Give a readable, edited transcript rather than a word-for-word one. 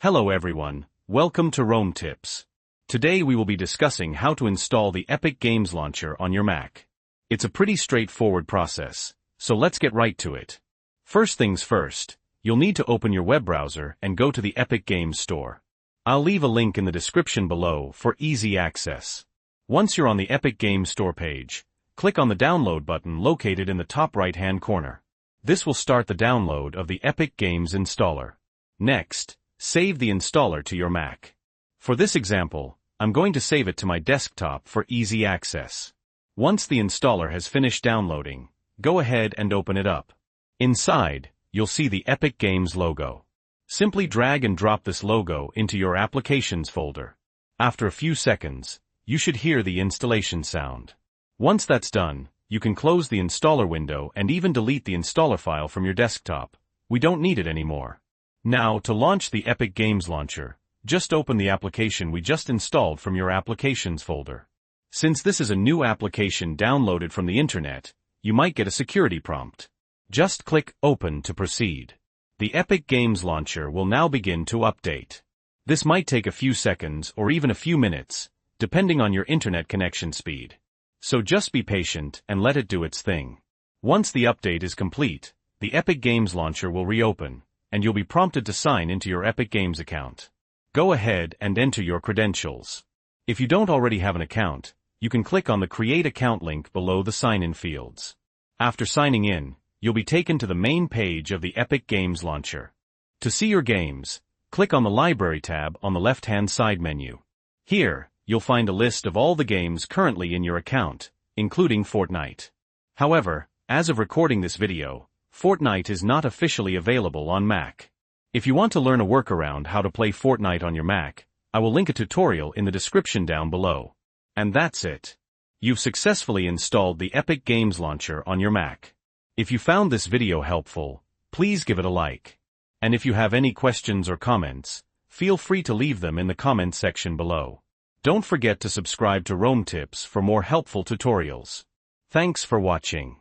Hello everyone, welcome to Rome Tips. Today we will be discussing how to install the Epic Games Launcher on your Mac. It's a pretty straightforward process, so let's get right to it. First things first, you'll need to open your web browser and go to the Epic Games Store. I'll leave a link in the description below for easy access. Once you're on the Epic Games Store page, click on the download button located in the top right-hand corner. This will start the download of the Epic Games installer. Next, save the installer to your Mac. For this example, I'm going to save it to my desktop for easy access. Once the installer has finished downloading, go ahead and open it up. Inside, you'll see the Epic Games logo. Simply drag and drop this logo into your Applications folder. After a few seconds, you should hear the installation sound. Once that's done, you can close the installer window and even delete the installer file from your desktop. We don't need it anymore. Now, to launch the Epic Games Launcher, just open the application we just installed from your Applications folder. Since this is a new application downloaded from the internet, you might get a security prompt. Just click Open to proceed. The Epic Games Launcher will now begin to update. This might take a few seconds or even a few minutes, depending on your internet connection speed. So just be patient and let it do its thing. Once the update is complete, the Epic Games Launcher will reopen, and you'll be prompted to sign into your Epic Games account. Go ahead and enter your credentials. If you don't already have an account, you can click on the Create Account link below the sign-in fields. After signing in, you'll be taken to the main page of the Epic Games Launcher. To see your games, click on the Library tab on the left-hand side menu. Here, you'll find a list of all the games currently in your account, including Fortnite. However, as of recording this video, Fortnite is not officially available on Mac. If you want to learn a workaround how to play Fortnite on your Mac, I will link a tutorial in the description down below. And that's it. You've successfully installed the Epic Games Launcher on your Mac. If you found this video helpful, please give it a like. And if you have any questions or comments, feel free to leave them in the comment section below. Don't forget to subscribe to Rome Tips for more helpful tutorials. Thanks for watching.